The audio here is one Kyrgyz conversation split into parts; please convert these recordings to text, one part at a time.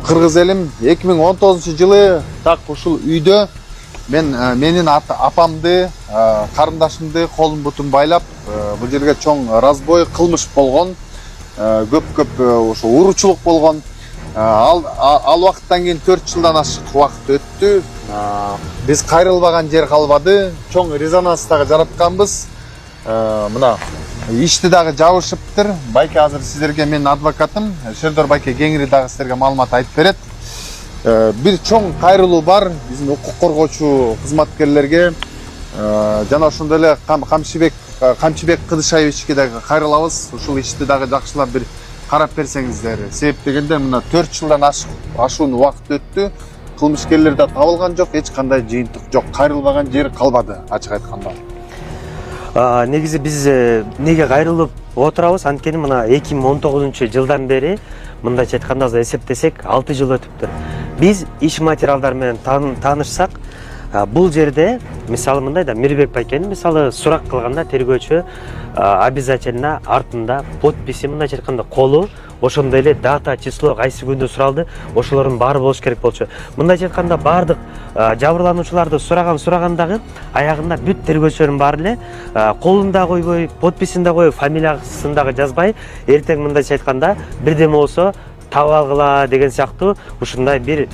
Кыргыз элим 2019-жылы так ушул үйдө менин апамды, карындашымды колун бутун байлап, бул жерге чоң разбой кылмыш болгон, көп ошо уруучулук болгон. Ал убакыттан кийин 4 жылдан ашык убакыт өттү. Биз кайрылбаган жер калбады. Чоң резонанс дагы жаратканбыз. Мына ишти дагы жабышыптыр. Байке азыр сиздерге менин адвокатым Шердор байке кеңири дагы сиздерге маалымат айтып берет. Бир чоң кайрылуу бар биздин укук коргоочу кызматкерлерге, жана ошондой эле Камчыбек Кыдышаевичке дагы кайрылабыз. Ушул ишти дагы жакшылап бир карап берсеңиздер. Себеп дегенде мына 4 жылдан ашуун убакыт өттү. Кылмышкерлер да табылган жок, эч кандай жыйынтык жок, кайрылбаган жер калбады, ачык айтканда. Негизи биз неге кайрылып отурабыз? Анткени мына 2019-жылдан бери мындайча айтканда эсептесек 6 жыл өтүптүр. Биз иш материалдары менен таанышсак, бул жерде мисалы мындай да Мирбек байкенин мисалы сурак кылганда тергөөчү обязательно артында подписи мындайча айтканда колу, ошондой эле дата, число, кайсы күндө суралды, ошолордун баары болуш керек болчу. Мындайча айтканда баардык жабырлануучуларды сурагандагы аягында бүт тергөөчүлөрдүн баары эле колун да койбой, подписин да койбой, фамилиясын дагы жазбай, эртең мындайча айтканда бирдеме болсо таап алгыла деген сыяктуу ушундай бир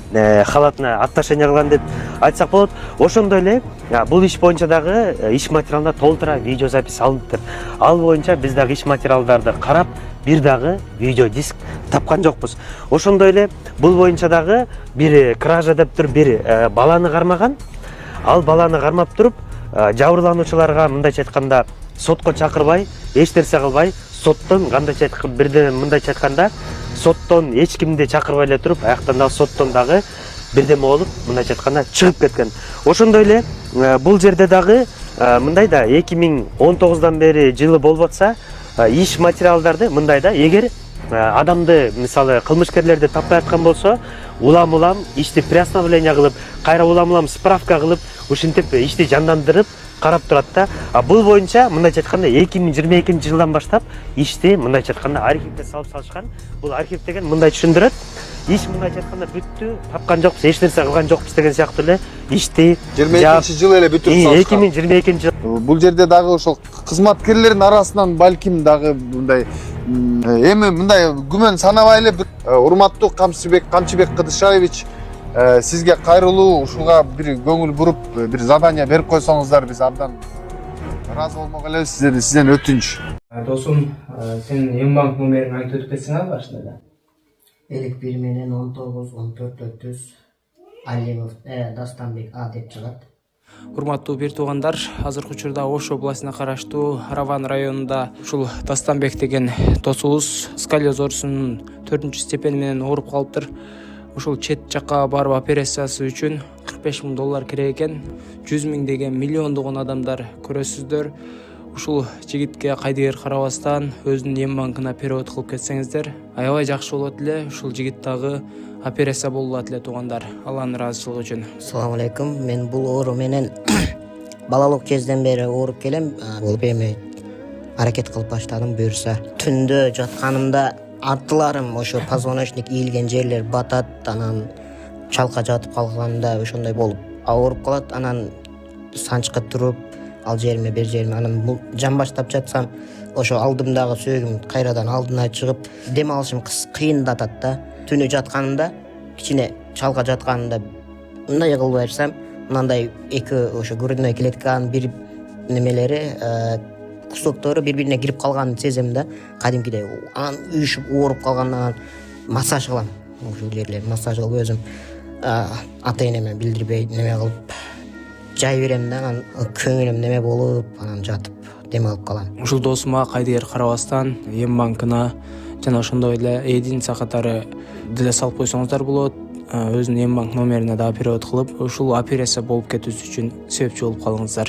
халатына отношение кылган деп айтсак болот. Ошондой эле бул иш боюнча дагы иш материалында толтура видеозапись алыныптыр. Ал боюнча биз дагы иш материалдарды карап, бир дагы видео диск тапкан жокпуз. Ошондой эле бул боюнча дагы бир кража деп туруп бир баланы кармаган. Ал баланы кармап туруп, жабырлануучуларга мындайча айтканда сотко чакырбай, эч нерсе кылбай, соттон мындайча айтканда соттон эч кимди чакырбай эле туруп, аяктан дагы соттон дагы бирдеме болуп, мындайча айтканда чыгып кеткен. Ошондой эле бул жерде дагы мындай да 2019-дан бери жылы болуп атса, иш материалдарды мындай да, эгер адамды мисалы кылмышкерлерди таппай аткан болсо, улам ишти приостановление кылып, кайра улам справка кылып, ушинтип ишти жандандырып карап турат да. Бул боюнча мындайча айтканда 2022-жылдан баштап ишти мындайча айтканда архивге салышкан. Бул архив деген мындай түшүндүрөт. Иш мындайча айтканда бүттү, тапкан жокпуз, эч нерсе кылган жокпуз деген сыяктуу эле ишти 22-жылы эле бүтүрүп салышкан. 2022-жыл. Бул жерде дагы ошол кызматкерлердин арасынан балким дагы мындай эми мындай күмөн санабай эле урматтуу Камчыбек Кыдышаевич, сизге кайрылуу, ушуга бир көңүл буруп, бир задание берип койсоңуздар, биз абдан ыраазы болмок элебиз. Сизден өтүнүч. Досум, сен Ембанк номерин айтып өтүп кетсең башында да. 51 менен 19-14 Алимов Дастанбек А деп чыгат. Урматтуу бир туугандар, азыркы учурда Ош областына караштуу Раван районунда ушул Дастанбек деген досубуз сколиоз оорусунун 4-степени менен ооруп калыптыр. Ушул чет жакка барып операциясы үчүн $45,000 керек экен. 100 000 деген миллиондогон адамдар көрөсүздөр. Ушул жигитке кайдыгер карабастан өзүнүн Ембанкына перевод кылып кетсеңиздер, аябай жакшы болот эле. Ушул жигит дагы операция болулат эле туугандар. Алланын ыраазычылыгы үчүн. Assalamu алейкум. Мен бул оору менен балалык кезден бери ооруп келем. Болуп эми аракет кылып баштадым буюрса. Түндө жатканымда артыларым ошо позвоночник ийилген жерлер батат, анан чалка жатып калганда ошондой болуп ооруп калат. Анан санчка туруп, ал жериме бер жериме, анан жан баштап жатсам ошо алдымдагы сөөгүм кайрадан алдына чыгып, дем алышым кыйындатат да. Түнү жатканымда, кичине чалка жатканымда мындай кылып берсем, мындай эки ошо грудной клетканын бир немелери, кусоктору бири-бирине кирип калганын сезем да, кадимкидей. Анан үйүшүп ооруп калгандан массаж кылам. Ошол жерлер массаж кылып өзүм ата-энеме билдирбей неме кылып жай берем да, анан көңүлүм неме болуп, анан жатып дем алып калам. Ушул досума кайдыгер карабастан Ембанкына жана ошондой эле единица катары деле салып койсоңуздар болот. Өзүнүн Ембанк номерине да перевод кылып, ушул операция болуп кетүүсү үчүн себепчи болуп калыңыздар.